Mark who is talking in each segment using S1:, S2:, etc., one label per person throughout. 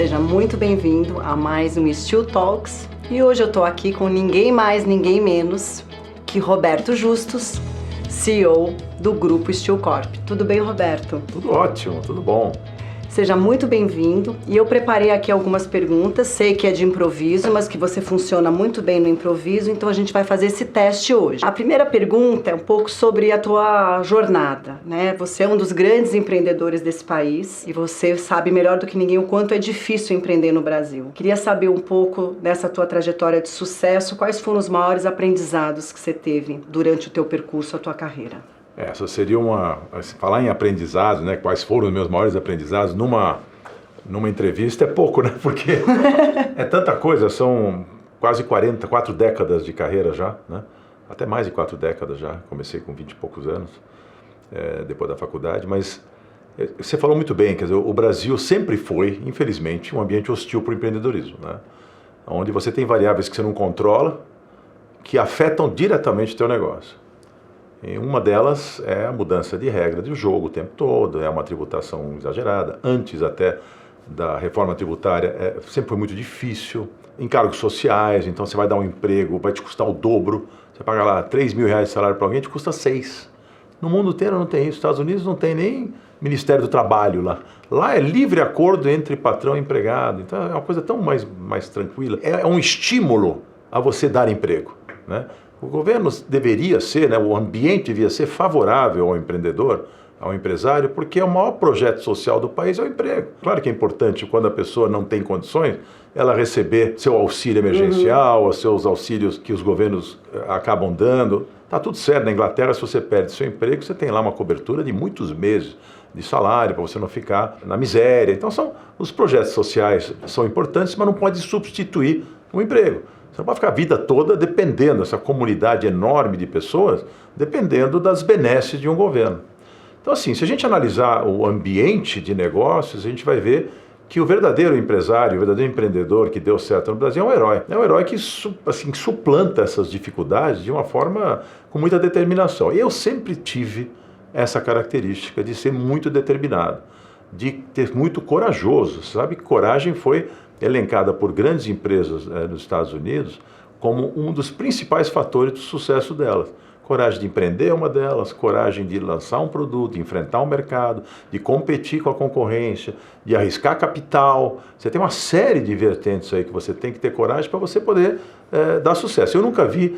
S1: Seja muito bem-vindo a mais um Steel Talks. E hoje eu estou aqui com ninguém mais, ninguém menos que Roberto Justus, CEO do Grupo Steel Corp. Tudo bem, Roberto?
S2: Tudo ótimo, tudo bom.
S1: Seja muito bem-vindo. E eu preparei aqui algumas perguntas, sei que é de improviso, mas que você funciona muito bem no improviso, então a gente vai fazer esse teste hoje. A primeira pergunta é um pouco sobre a tua jornada, né? Você é um dos grandes empreendedores desse país e você sabe melhor do que ninguém o quanto é difícil empreender no Brasil. Queria saber um pouco dessa tua trajetória de sucesso, quais foram os maiores aprendizados que você teve durante o teu percurso, a tua carreira?
S2: Essa seria falar em aprendizado, né? Quais foram os meus maiores aprendizados numa entrevista é pouco, né? Porque é tanta coisa, são quase 4 décadas de carreira já, né? Até mais de 4 décadas já, comecei com 20 e poucos anos, depois da faculdade, mas você falou muito bem, quer dizer, o Brasil sempre foi, infelizmente, um ambiente hostil para o empreendedorismo, né? Onde você tem variáveis que você não controla, que afetam diretamente o teu negócio. E uma delas é a mudança de regra do jogo o tempo todo, é uma tributação exagerada. Antes até da reforma tributária sempre foi muito difícil. Encargos sociais, então você vai dar um emprego, vai te custar o dobro. Você paga lá R$3.000 de salário para alguém, te custa 6. No mundo inteiro não tem isso. Nos Estados Unidos não tem nem Ministério do Trabalho lá. Lá é livre acordo entre patrão e empregado. Então é uma coisa tão mais tranquila. É um estímulo a você dar emprego, né? O governo deveria ser, né, o ambiente devia ser favorável ao empreendedor, ao empresário, porque o maior projeto social do país é o emprego. Claro que é importante, quando a pessoa não tem condições, ela receber seu auxílio emergencial, os seus auxílios que os governos acabam dando. Está tudo certo. Na Inglaterra, se você perde seu emprego, você tem lá uma cobertura de muitos meses de salário, para você não ficar na miséria. Então, os projetos sociais são importantes, mas não pode substituir o emprego. Você não pode ficar a vida toda dependendo, essa comunidade enorme de pessoas, dependendo das benesses de um governo. Então, assim, se a gente analisar o ambiente de negócios, a gente vai ver que o verdadeiro empresário, o verdadeiro empreendedor que deu certo no Brasil é um herói. É um herói que assim, suplanta essas dificuldades de uma forma com muita determinação. E eu sempre tive essa característica de ser muito determinado, de ter muito corajoso. Sabe que coragem foi elencada por grandes empresas nos Estados Unidos como um dos principais fatores do sucesso delas. Coragem de empreender é uma delas, coragem de lançar um produto, de enfrentar o mercado, de competir com a concorrência, de arriscar capital. Você tem uma série de vertentes aí que você tem que ter coragem para você poder dar sucesso. Eu nunca vi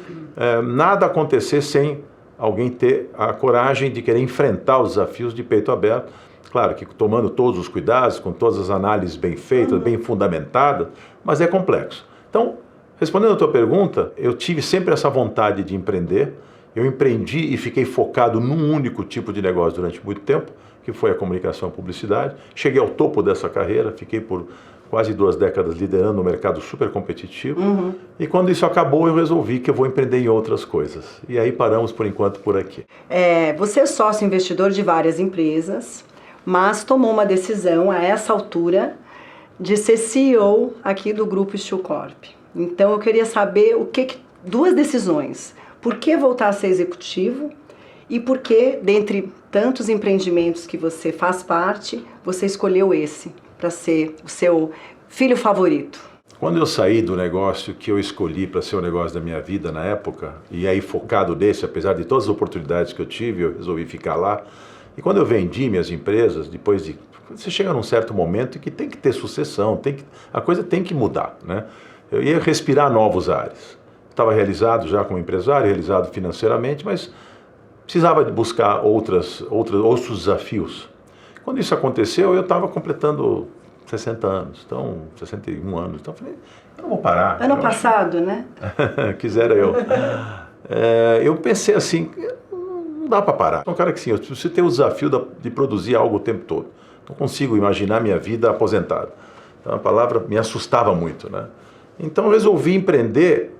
S2: nada acontecer sem alguém ter a coragem de querer enfrentar os desafios de peito aberto. Claro que tomando todos os cuidados, com todas as análises bem feitas, bem fundamentadas, mas é complexo. Então, respondendo a tua pergunta, eu tive sempre essa vontade de empreender. Eu empreendi e fiquei focado num único tipo de negócio durante muito tempo, que foi a comunicação e a publicidade. Cheguei ao topo dessa carreira, fiquei por quase 2 décadas liderando um mercado super competitivo. E quando isso acabou, eu resolvi que eu vou empreender em outras coisas. E aí paramos por enquanto por aqui.
S1: Você é sócio investidor de várias empresas, mas tomou uma decisão a essa altura de ser CEO aqui do Grupo Steel Corp. Então eu queria saber duas decisões. Por que voltar a ser executivo e por que, dentre tantos empreendimentos que você faz parte, você escolheu esse para ser o seu filho favorito?
S2: Quando eu saí do negócio que eu escolhi para ser o negócio da minha vida na época, e aí focado nesse, apesar de todas as oportunidades que eu tive, eu resolvi ficar lá. E quando eu vendi minhas empresas, você chega num certo momento que tem que ter sucessão, a coisa tem que mudar, né? Eu ia respirar novos ares. Estava realizado já como empresário, realizado financeiramente, mas precisava de buscar outros desafios. Quando isso aconteceu, eu estava completando 60 anos, então 61 anos. Então eu falei, eu não vou parar.
S1: Ano passado, né?
S2: Quisera eu. Eu pensei assim, não dá para parar. Sou um cara que sim, eu preciso ter o desafio de produzir algo o tempo todo. Não consigo imaginar minha vida aposentada. Então a palavra me assustava muito, né? Então eu resolvi empreender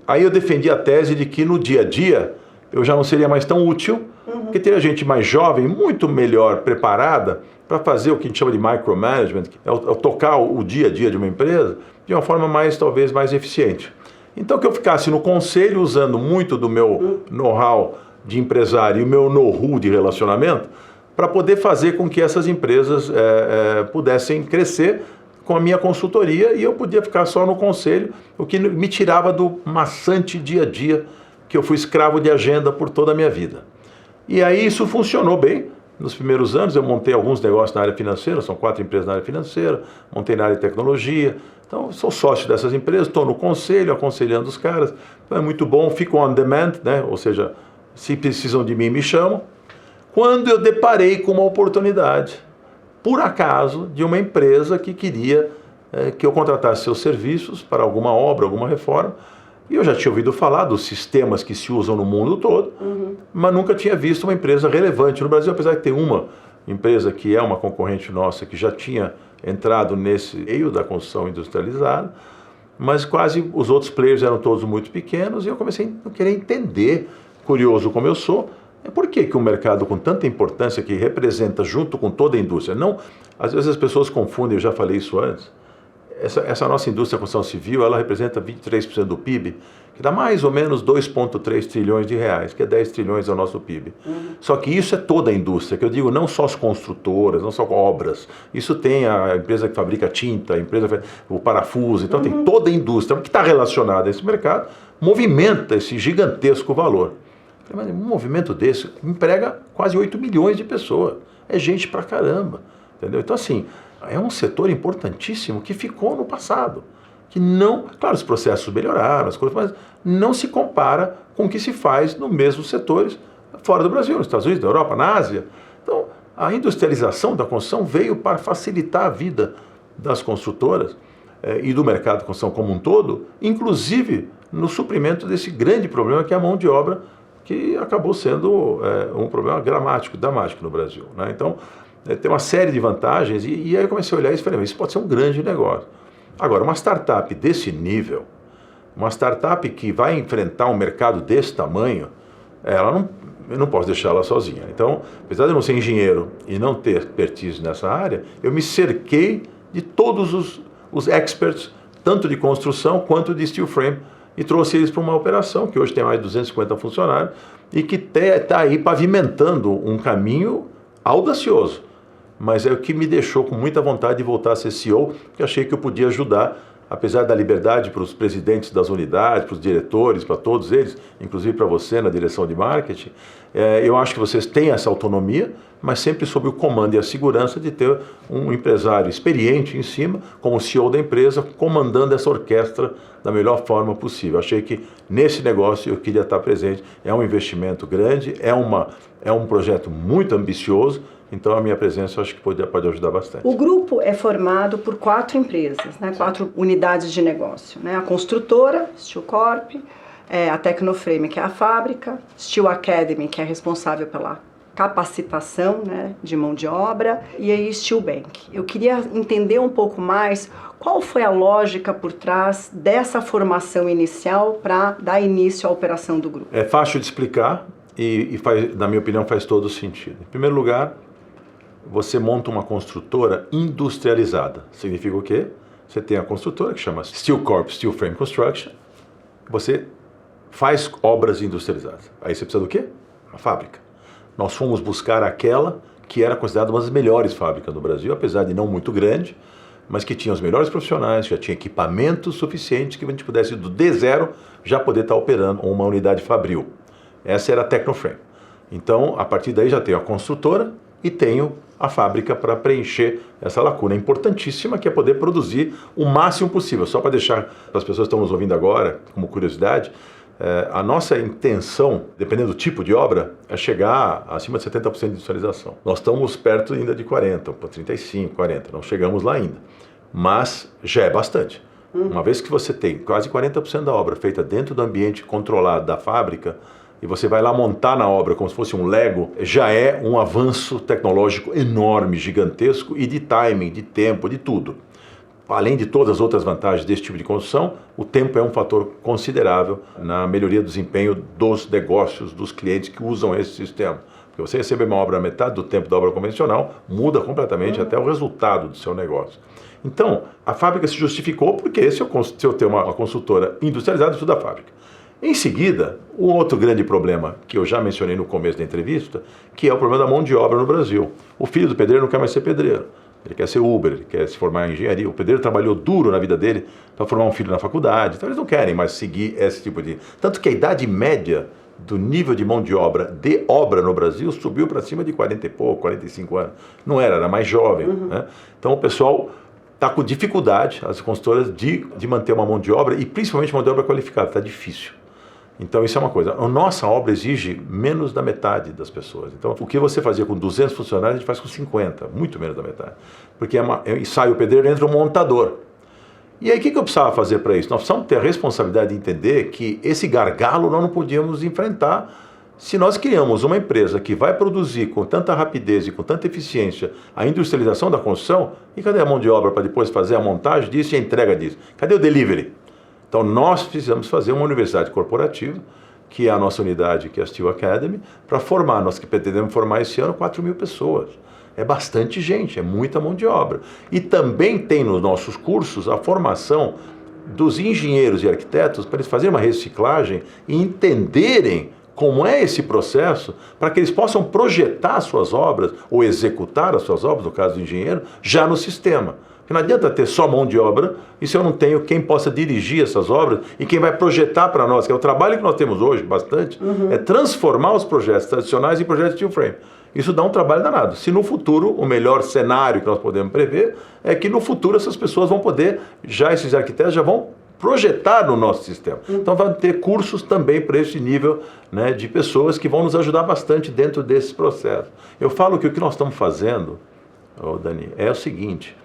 S2: Aí eu defendi a tese de que no dia a dia eu já não seria mais tão útil, porque teria gente mais jovem, muito melhor preparada para fazer o que a gente chama de micromanagement, que é tocar o dia a dia de uma empresa de uma forma talvez mais eficiente. Então que eu ficasse no conselho usando muito do meu know-how de empresário e o meu know-how de relacionamento para poder fazer com que essas empresas pudessem crescer com a minha consultoria e eu podia ficar só no conselho, o que me tirava do maçante dia a dia, que eu fui escravo de agenda por toda a minha vida. E aí isso funcionou bem. Nos primeiros anos eu montei alguns negócios na área financeira, são 4 empresas na área financeira, montei na área de tecnologia. Então, sou sócio dessas empresas, estou no conselho, aconselhando os caras. Então, é muito bom, fico on demand, né? Ou seja, se precisam de mim, me chamam. Quando eu deparei com uma oportunidade, por acaso, de uma empresa que queria que eu contratasse seus serviços para alguma obra, alguma reforma, e eu já tinha ouvido falar dos sistemas que se usam no mundo todo, mas nunca tinha visto uma empresa relevante no Brasil, apesar de ter uma empresa que é uma concorrente nossa, que já tinha entrado nesse meio da construção industrializada, mas quase os outros players eram todos muito pequenos, e eu comecei a querer entender, curioso como eu sou, por que um mercado com tanta importância, que representa junto com toda a indústria, não, às vezes as pessoas confundem, eu já falei isso antes, essa nossa indústria da construção civil, ela representa 23% do PIB, que dá mais ou menos 2,3 trilhões de reais, que é 10 trilhões ao nosso PIB. Só que isso é toda a indústria, que eu digo, não só as construtoras, não só obras, isso tem a empresa que fabrica tinta, a empresa o parafuso, então tem toda a indústria que está relacionada a esse mercado, movimenta esse gigantesco valor. Mas um movimento desse emprega quase 8 milhões de pessoas, é gente pra caramba, entendeu? Então assim, é um setor importantíssimo que ficou no passado, que não, claro, os processos melhoraram, as coisas, mas não se compara com o que se faz nos mesmos setores fora do Brasil, nos Estados Unidos, na Europa, na Ásia. Então, a industrialização da construção veio para facilitar a vida das construtoras e do mercado de construção como um todo, inclusive no suprimento desse grande problema que é a mão de obra, que acabou sendo um problema dramático no Brasil, né? Então, tem uma série de vantagens, e aí eu comecei a olhar isso e falei, isso pode ser um grande negócio. Agora, uma startup desse nível, uma startup que vai enfrentar um mercado desse tamanho, eu não posso deixar ela sozinha. Então, apesar de eu não ser engenheiro e não ter expertise nessa área, eu me cerquei de todos os experts, tanto de construção quanto de steel frame, e trouxe eles para uma operação que hoje tem mais de 250 funcionários e que está aí pavimentando um caminho audacioso. Mas é o que me deixou com muita vontade de voltar a ser CEO, que achei que eu podia ajudar, apesar da liberdade para os presidentes das unidades, para os diretores, para todos eles, inclusive para você na direção de marketing. Eu acho que vocês têm essa autonomia, mas sempre sob o comando e a segurança de ter um empresário experiente em cima, como CEO da empresa, comandando essa orquestra da melhor forma possível. Achei que nesse negócio eu queria estar presente. É um investimento grande, é um projeto muito ambicioso, então a minha presença eu acho que pode ajudar bastante.
S1: O grupo é formado por 4 empresas, né? 4 unidades de negócio, né? A construtora, Steel Corp, a Tecnoframe, que é a fábrica, Steel Academy, que é responsável pela capacitação, né, de mão de obra, e aí Steel Bank. Eu queria entender um pouco mais qual foi a lógica por trás dessa formação inicial para dar início à operação do grupo.
S2: É fácil de explicar e na minha opinião, faz todo sentido. Em primeiro lugar, você monta uma construtora industrializada. Significa o quê? Você tem a construtora que chama Steel Corp, Steel Frame Construction. Você faz obras industrializadas. Aí você precisa do quê? Uma fábrica. Nós fomos buscar aquela que era considerada uma das melhores fábricas do Brasil, apesar de não muito grande, mas que tinha os melhores profissionais, já tinha equipamentos suficientes que a gente pudesse, do D0, já poder estar operando uma unidade fabril. Essa era a Tecnoframe. Então, a partir daí já tenho a construtora e tenho a fábrica para preencher essa lacuna importantíssima, que é poder produzir o máximo possível. Só para deixar para as pessoas que estão nos ouvindo agora, como curiosidade, a nossa intenção, dependendo do tipo de obra, é chegar acima de 70% de industrialização. Nós estamos perto ainda de 40%, 35%, 40%, não chegamos lá ainda. Mas já é bastante. Uma vez que você tem quase 40% da obra feita dentro do ambiente controlado da fábrica, e você vai lá montar na obra como se fosse um Lego, já é um avanço tecnológico enorme, gigantesco, e de timing, de tempo, de tudo. Além de todas as outras vantagens desse tipo de construção, o tempo é um fator considerável na melhoria do desempenho dos negócios, dos clientes que usam esse sistema. Porque você receber uma obra a metade do tempo da obra convencional, muda completamente até o resultado do seu negócio. Então, a fábrica se justificou porque se eu ter uma consultora industrializada, eu estudo a fábrica. Em seguida, o outro grande problema que eu já mencionei no começo da entrevista, que é o problema da mão de obra no Brasil. O filho do pedreiro não quer mais ser pedreiro. Ele quer ser Uber, ele quer se formar em engenharia. O pedreiro trabalhou duro na vida dele para formar um filho na faculdade. Então eles não querem mais seguir esse tipo de... Tanto que a idade média do nível de mão de obra no Brasil subiu para cima de 40 e pouco, 45 anos. Não era mais jovem. Né? Então o pessoal está com dificuldade, as consultoras, de manter uma mão de obra e principalmente mão de obra qualificada. Está difícil. Então isso é uma coisa. A nossa obra exige menos da metade das pessoas. Então o que você fazia com 200 funcionários, a gente faz com 50, muito menos da metade. Porque sai o pedreiro e entra o montador. E aí o que eu precisava fazer para isso? Nós precisamos ter a responsabilidade de entender que esse gargalo nós não podíamos enfrentar se nós criamos uma empresa que vai produzir com tanta rapidez e com tanta eficiência a industrialização da construção. E cadê a mão de obra para depois fazer a montagem disso e a entrega disso? Cadê o delivery? Então nós precisamos fazer uma universidade corporativa, que é a nossa unidade, que é a Steel Academy, para formar, nós que pretendemos formar esse ano 4.000 pessoas. É bastante gente, é muita mão de obra. E também tem nos nossos cursos a formação dos engenheiros e arquitetos para eles fazerem uma reciclagem e entenderem como é esse processo, para que eles possam projetar as suas obras ou executar as suas obras, no caso do engenheiro, já no sistema. Porque não adianta ter só mão de obra e se eu não tenho quem possa dirigir essas obras e quem vai projetar para nós, que é o trabalho que nós temos hoje bastante, é transformar os projetos tradicionais em projetos steel frame. Isso dá um trabalho danado. Se no futuro, o melhor cenário que nós podemos prever é que no futuro essas pessoas vão poder, esses arquitetos já vão projetar no nosso sistema. Então vai ter cursos também para esse nível, né, de pessoas que vão nos ajudar bastante dentro desse processo. Eu falo que o que nós estamos fazendo, Dani, é o seguinte: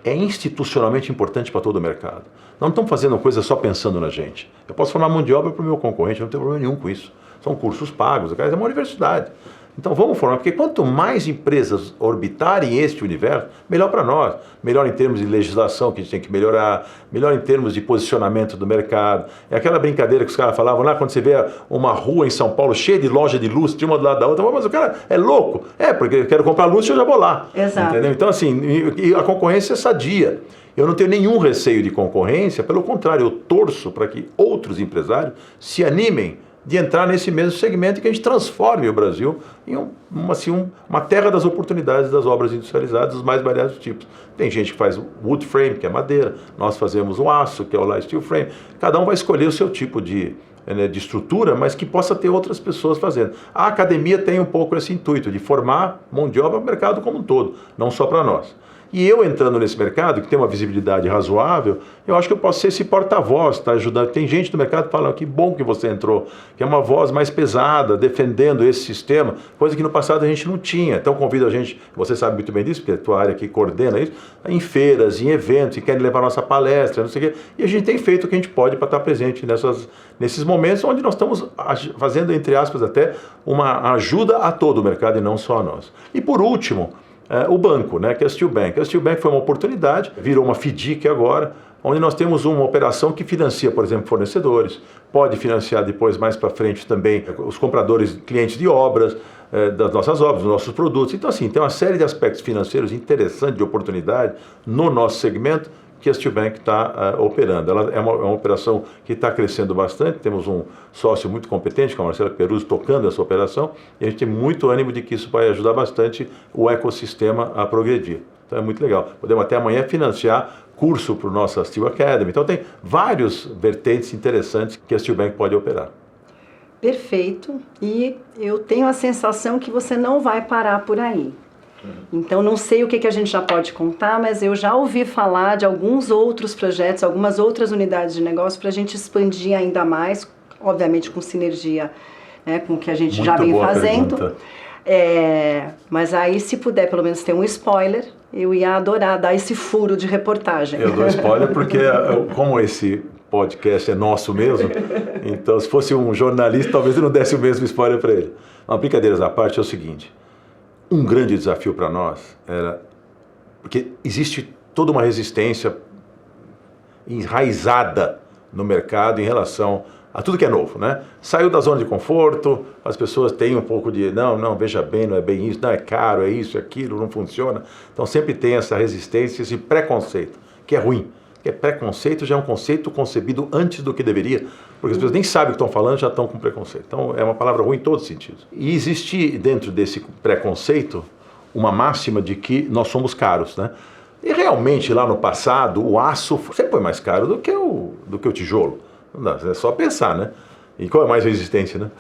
S2: é institucionalmente importante para todo o mercado. Nós não estamos fazendo coisa só pensando na gente. Eu posso formar mão de obra para o meu concorrente, não tem problema nenhum com isso. São cursos pagos, é uma universidade. Então vamos formar, porque quanto mais empresas orbitarem este universo, melhor para nós. Melhor em termos de legislação, que a gente tem que melhorar, melhor em termos de posicionamento do mercado. É aquela brincadeira que os caras falavam lá, quando você vê uma rua em São Paulo cheia de loja de luz, de uma do lado da outra, mas o cara é louco. É, porque eu quero comprar luz e eu já vou lá.
S1: Exato.
S2: Entendeu? Então assim, e a concorrência é sadia. Eu não tenho nenhum receio de concorrência, pelo contrário, eu torço para que outros empresários se animem de entrar nesse mesmo segmento e que a gente transforme o Brasil em uma terra das oportunidades das obras industrializadas dos mais variados tipos. Tem gente que faz wood frame, que é madeira, nós fazemos o aço, que é o light steel frame. Cada um vai escolher o seu tipo de estrutura, mas que possa ter outras pessoas fazendo. A academia tem um pouco esse intuito de formar mão de obra para o mercado como um todo, não só para nós. E eu entrando nesse mercado, que tem uma visibilidade razoável, eu acho que eu posso ser esse porta-voz, tá ajudando. Tem gente do mercado que fala, que bom que você entrou, que é uma voz mais pesada, defendendo esse sistema, coisa que no passado a gente não tinha. Então convido a gente, você sabe muito bem disso, porque é a tua área que coordena isso, em feiras, em eventos, e querem levar nossa palestra, não sei o quê. E a gente tem feito o que a gente pode para estar presente nesses momentos onde nós estamos fazendo, entre aspas, até uma ajuda a todo o mercado e não só a nós. E por último, o banco, né, que é a Steel Bank. A Steel Bank foi uma oportunidade, virou uma FDIC agora, onde nós temos uma operação que financia, por exemplo, fornecedores, pode financiar depois, mais para frente também, os compradores, clientes de obras, das nossas obras, dos nossos produtos. Então, assim, tem uma série de aspectos financeiros interessantes, de oportunidade, no nosso segmento, que a Steel Bank está operando. Ela é uma operação que está crescendo bastante, temos um sócio muito competente, que é o Marcelo Peruzzi, tocando essa operação, e a gente tem muito ânimo de que isso vai ajudar bastante o ecossistema a progredir. Então é muito legal. Podemos até amanhã financiar curso para o nosso Steel Academy. Então tem vários vertentes interessantes que a Steel Bank pode operar.
S1: Perfeito. E eu tenho a sensação que você não vai parar por aí. Então, não sei o que a gente já pode contar, mas eu já ouvi falar de alguns outros projetos, algumas outras unidades de negócio para a gente expandir ainda mais, obviamente com sinergia, né, com o que a gente já vem fazendo. Mas aí, se puder pelo menos ter um spoiler, eu ia adorar dar esse furo de reportagem.
S2: Eu dou spoiler porque, como esse podcast é nosso mesmo, então se fosse um jornalista, talvez eu não desse o mesmo spoiler para ele. Mas, brincadeiras à parte, é o seguinte: um grande desafio para nós era, porque existe toda uma resistência enraizada no mercado em relação a tudo que é novo, né? Saiu da zona de conforto, as pessoas têm um pouco de, não, veja bem, não é bem isso, não, é caro, é isso, é aquilo, não funciona. Então sempre tem essa resistência, esse preconceito, que é ruim. Porque preconceito já é um conceito concebido antes do que deveria, porque as pessoas nem sabem o que estão falando, já estão com preconceito. Então é uma palavra ruim em todos os sentidos. E existe dentro desse preconceito uma máxima de que nós somos caros, né? E realmente lá no passado o aço sempre foi mais caro do que o tijolo. Não dá, é só pensar, né? E qual é mais resistência, né?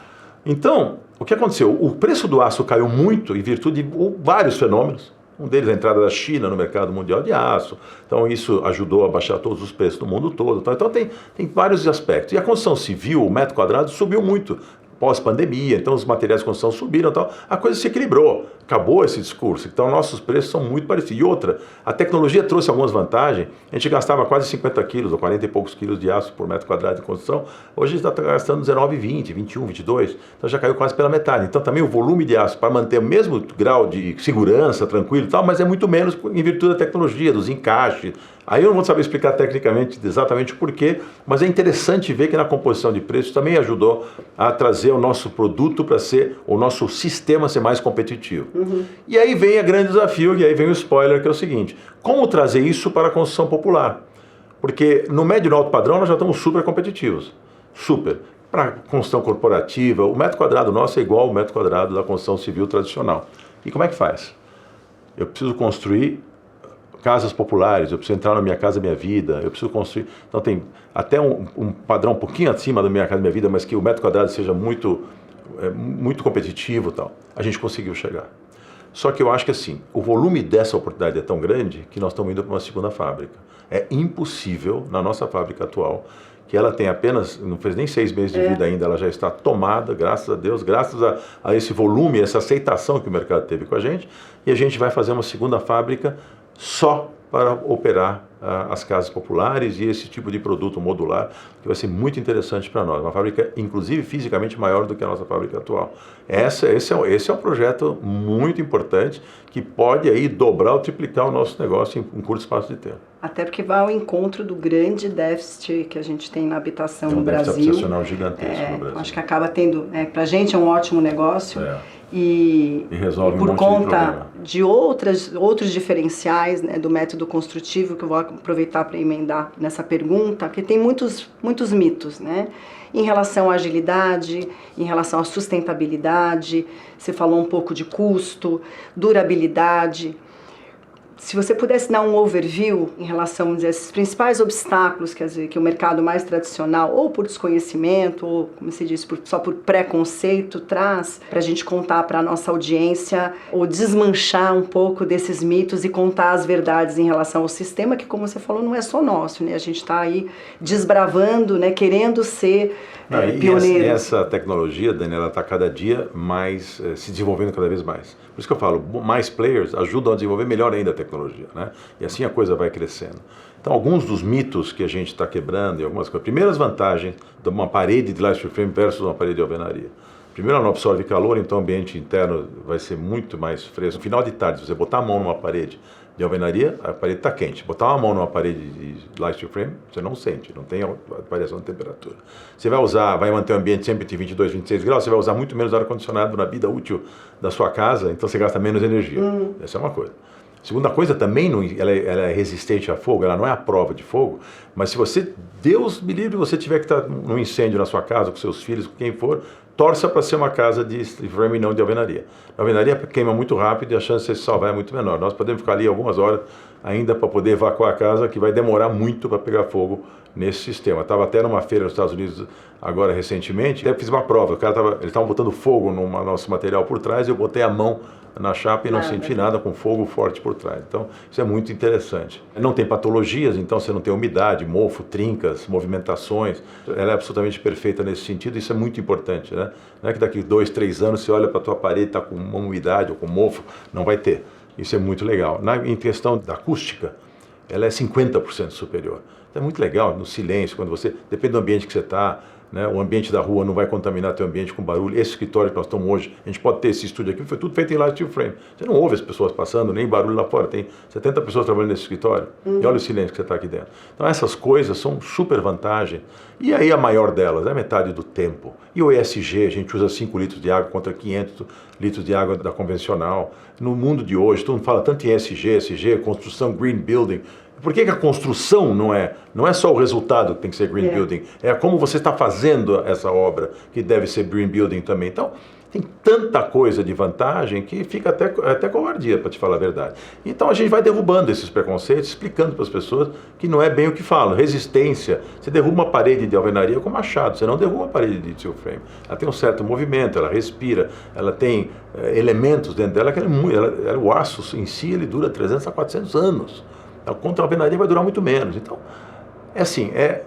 S2: Então, o que aconteceu? O preço do aço caiu muito em virtude de vários fenômenos. Um deles é a entrada da China no mercado mundial de aço. Então isso ajudou a baixar todos os preços do mundo todo. Então tem vários aspectos. E a construção civil, o metro quadrado, subiu muito pós-pandemia. Então os materiais de construção subiram. Então a coisa se equilibrou. Acabou esse discurso. Então nossos preços são muito parecidos. E outra, a tecnologia trouxe algumas vantagens. A gente gastava quase 50 quilos ou 40 e poucos quilos de aço por metro quadrado de construção. Hoje a gente está gastando 19, 20, 21, 22. Então já caiu quase pela metade. Então também o volume de aço para manter o mesmo grau de segurança, tranquilo e tal, mas é muito menos em virtude da tecnologia, dos encaixes. Aí eu não vou saber explicar tecnicamente exatamente o porquê, mas é interessante ver que na composição de preços também ajudou a trazer o nosso produto para ser, o nosso sistema ser mais competitivo. E aí vem o grande desafio, e aí vem o spoiler, que é o seguinte: como trazer isso para a construção popular? Porque no médio e no alto padrão nós já estamos super competitivos. Super. Para construção corporativa, o metro quadrado nosso é igual ao metro quadrado da construção civil tradicional. E como é que faz? Eu preciso construir casas populares, eu preciso entrar na Minha Casa Minha Vida, eu preciso construir... Então tem até um padrão um pouquinho acima da Minha Casa Minha Vida, mas que o metro quadrado seja muito competitivo e tal. A gente conseguiu chegar. Só que eu acho que assim, o volume dessa oportunidade é tão grande que nós estamos indo para uma segunda fábrica. É impossível, na nossa fábrica atual, que ela tem apenas, não fez nem 6 meses de vida ainda, ela já está tomada, graças a Deus, graças a esse volume, essa aceitação que o mercado teve com a gente, e a gente vai fazer uma segunda fábrica só para operar as casas populares e esse tipo de produto modular, que vai ser muito interessante para nós. Uma fábrica, inclusive, fisicamente maior do que a nossa fábrica atual. Esse é um projeto muito importante que pode aí dobrar ou triplicar o nosso negócio em um curto espaço de tempo.
S1: Até porque vai ao encontro do grande déficit que a gente tem na habitação no Brasil.
S2: É um déficit habitacional gigantesco no Brasil.
S1: Acho que acaba tendo, para a gente é um ótimo negócio. E
S2: resolve
S1: por
S2: um monte
S1: conta de outros diferenciais, né, do método construtivo, que eu vou aproveitar para emendar nessa pergunta, porque tem muitos mitos, né? Em relação à agilidade, em relação à sustentabilidade, você falou um pouco de custo, durabilidade. Se você pudesse dar um overview em relação, vamos dizer, esses principais obstáculos que o mercado mais tradicional, ou por desconhecimento, ou, como se diz, só por preconceito, traz para a gente contar para a nossa audiência, ou desmanchar um pouco desses mitos e contar as verdades em relação ao sistema, que, como você falou, não é só nosso, né? A gente está aí desbravando, né? Querendo ser pioneiro.
S2: E essa tecnologia, Daniela, está cada dia mais se desenvolvendo cada vez mais. Por isso que eu falo, mais players ajudam a desenvolver melhor ainda a tecnologia, né? E assim a coisa vai crescendo. Então, alguns dos mitos que a gente está quebrando, e algumas coisas. Primeiras vantagens de uma parede de light frame versus uma parede de alvenaria. Primeiro, ela não absorve calor, então o ambiente interno vai ser muito mais fresco. No final de tarde, se você botar a mão numa parede de alvenaria, a parede está quente. Botar uma mão numa parede de light frame, você não sente, não tem variação de temperatura. Você vai manter o ambiente sempre entre 22 e 26 graus, você vai usar muito menos ar-condicionado na vida útil da sua casa, então você gasta menos energia. Essa é uma coisa. Segunda coisa, também ela é resistente a fogo, ela não é a prova de fogo, mas se você, Deus me livre, você tiver que estar num incêndio na sua casa, com seus filhos, com quem for, torça para ser uma casa de frame e não de alvenaria. A alvenaria queima muito rápido e a chance de se salvar é muito menor. Nós podemos ficar ali algumas horas ainda para poder evacuar a casa, que vai demorar muito para pegar fogo nesse sistema. Estava até numa feira nos Estados Unidos agora recentemente, fiz uma prova, eles estavam botando fogo no nosso material por trás e eu botei a mão na chapa e não senti nada com fogo forte por trás. Então, isso é muito interessante. Não tem patologias, então você não tem umidade, mofo, trincas, movimentações. Ela é absolutamente perfeita nesse sentido, isso é muito importante, né? Não é que daqui 2, 3 anos você olha para a tua parede, está com uma umidade ou com mofo, não vai ter. Isso é muito legal. Em questão da acústica, ela é 50% superior. Então é muito legal, no silêncio, quando você... Depende do ambiente que você está, né? O ambiente da rua não vai contaminar teu ambiente com barulho. Esse escritório que nós estamos hoje, a gente pode ter esse estúdio aqui, foi tudo feito em light frame. Você não ouve as pessoas passando, nem barulho lá fora. Tem 70 pessoas trabalhando nesse escritório. E olha o silêncio que você está aqui dentro. Então essas coisas são super vantagem. E aí a maior delas é a metade do tempo. E o ESG, a gente usa 5 litros de água contra 500 litros de água da convencional. No mundo de hoje, todo mundo fala tanto em ESG, construção green building. Por que a construção não é só o resultado que tem que ser green building, é como você está fazendo essa obra que deve ser green building também. Então, tem tanta coisa de vantagem que fica até covardia, para te falar a verdade. Então a gente vai derrubando esses preconceitos, explicando para as pessoas que não é bem o que falam. Resistência, você derruba uma parede de alvenaria com machado, você não derruba uma parede de steel frame. Ela tem um certo movimento, ela respira, ela tem elementos dentro dela que o aço em si ele dura 300 a 400 anos. Contra a alvenaria vai durar muito menos. Então, é assim, é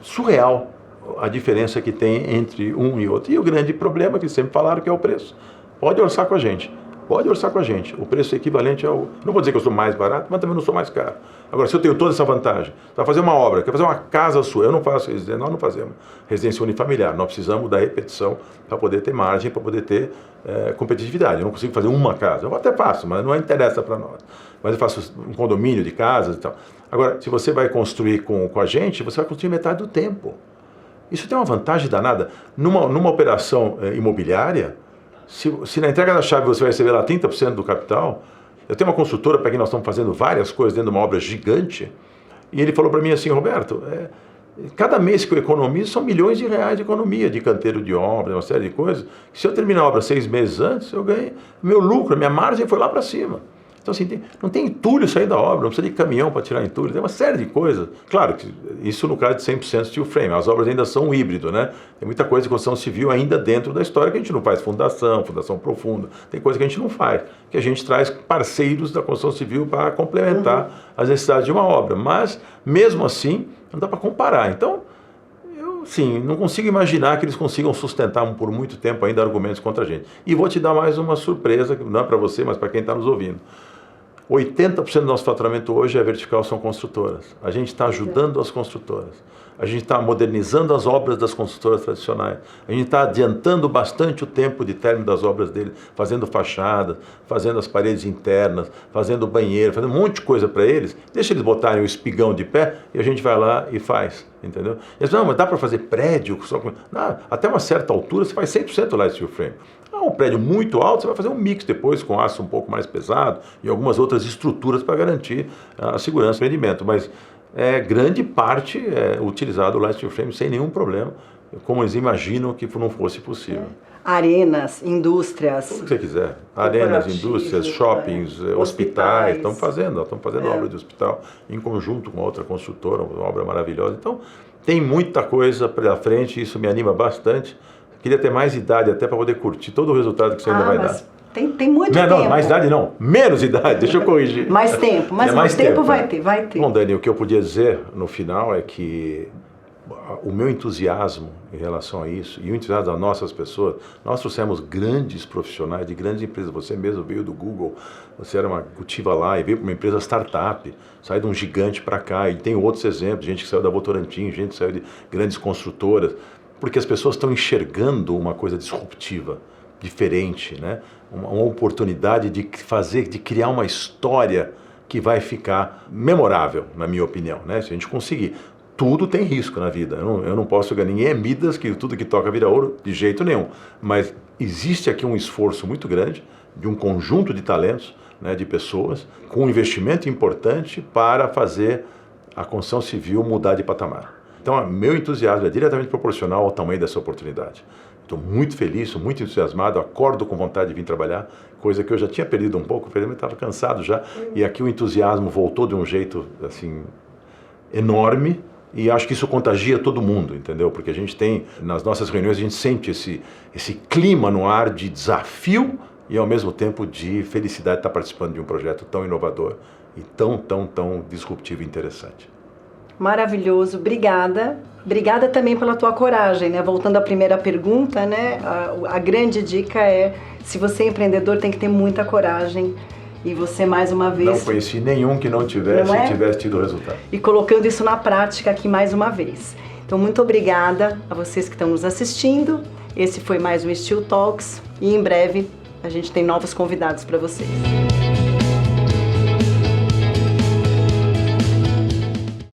S2: surreal a diferença que tem entre um e outro. E o grande problema que sempre falaram que é o preço. Pode orçar com a gente. Pode orçar com a gente. O preço é equivalente ao... Não vou dizer que eu sou mais barato, mas também não sou mais caro. Agora, se eu tenho toda essa vantagem, você vai fazer uma obra, quer fazer uma casa sua, eu não faço isso, nós não fazemos residência unifamiliar. Nós precisamos da repetição para poder ter margem, para poder ter competitividade. Eu não consigo fazer uma casa. Eu até faço, mas não interessa para nós. Mas eu faço um condomínio de casas e tal. Agora, se você vai construir com a gente, você vai construir metade do tempo. Isso tem uma vantagem danada. Numa operação imobiliária, se na entrega da chave você vai receber lá 30% do capital, eu tenho uma construtora para quem nós estamos fazendo várias coisas dentro de uma obra gigante, e ele falou para mim assim, Roberto, cada mês que eu economizo são milhões de reais de economia, de canteiro de obra, uma série de coisas. Se eu terminar a obra 6 meses antes, eu ganhei meu lucro, a minha margem foi lá para cima. Então, assim, não tem entulho sair da obra, não precisa de caminhão para tirar entulho, tem uma série de coisas. Claro, que isso no caso de 100% steel frame, as obras ainda são híbrido, né? Tem muita coisa de construção civil ainda dentro da história que a gente não faz fundação profunda, tem coisa que a gente não faz, que a gente traz parceiros da construção civil para complementar as necessidades de uma obra. Mas, mesmo assim, não dá para comparar. Então, sim, não consigo imaginar que eles consigam sustentar por muito tempo ainda argumentos contra a gente. E vou te dar mais uma surpresa, que não é para você, mas para quem está nos ouvindo. 80% do nosso faturamento hoje é vertical, são construtoras. A gente está ajudando as construtoras. A gente está modernizando as obras das construtoras tradicionais. A gente está adiantando bastante o tempo de término das obras deles, fazendo fachadas, fazendo as paredes internas, fazendo banheiro, fazendo um monte de coisa para eles. Deixa eles botarem o espigão de pé e a gente vai lá e faz, entendeu? Eles não, mas dá para fazer prédio? Não, até uma certa altura você faz 100% light steel frame. Um prédio muito alto, você vai fazer um mix depois com aço um pouco mais pesado e algumas outras estruturas para garantir a segurança do empreendimento. Mas grande parte é utilizado o light steel frame sem nenhum problema, como eles imaginam que não fosse possível.
S1: Arenas, indústrias.
S2: Tudo que você quiser. Arenas, indústrias, shoppings, hospitais. Estamos fazendo obra de hospital em conjunto com outra construtora, uma obra maravilhosa. Então, tem muita coisa pela frente, isso me anima bastante. Queria ter mais idade até para poder curtir todo o resultado que você ainda vai dar.
S1: Tem muito tempo.
S2: Não, mais idade não. Menos idade, deixa eu corrigir.
S1: Mais tempo, mas mais tempo vai ter.
S2: Bom, Dani, o que eu podia dizer no final é que o meu entusiasmo em relação a isso, e o entusiasmo das nossas pessoas, nós trouxemos grandes profissionais de grandes empresas. Você mesmo veio do Google, você era uma cultiva lá e veio para uma empresa startup, saiu de um gigante para cá, e tem outros exemplos, gente que saiu da Votorantim, gente que saiu de grandes construtoras, porque as pessoas estão enxergando uma coisa disruptiva, diferente, né? Uma oportunidade de criar uma história que vai ficar memorável, na minha opinião, né? Se a gente conseguir. Tudo tem risco na vida, eu não posso ganhar, ninguém é Midas que tudo que toca vira ouro, de jeito nenhum, mas existe aqui um esforço muito grande de um conjunto de talentos, né, de pessoas, com um investimento importante para fazer a construção civil mudar de patamar. Então, meu entusiasmo é diretamente proporcional ao tamanho dessa oportunidade. Estou muito feliz, sou muito entusiasmado, acordo com vontade de vir trabalhar, coisa que eu já tinha perdido um pouco, eu estava cansado já, e aqui o entusiasmo voltou de um jeito, assim, enorme, e acho que isso contagia todo mundo, entendeu? Porque a gente tem, nas nossas reuniões, a gente sente esse clima no ar de desafio e, ao mesmo tempo, de felicidade de estar participando de um projeto tão inovador e tão disruptivo e interessante.
S1: Maravilhoso, obrigada. Obrigada também pela tua coragem, né? Voltando à primeira pergunta, né? A grande dica é, se você é empreendedor, tem que ter muita coragem. E você, mais uma vez...
S2: Não conheci nenhum que não tivesse tido resultado.
S1: E colocando isso na prática aqui mais uma vez. Então, muito obrigada a vocês que estão nos assistindo. Esse foi mais um Steel Talks. E em breve a gente tem novos convidados para vocês.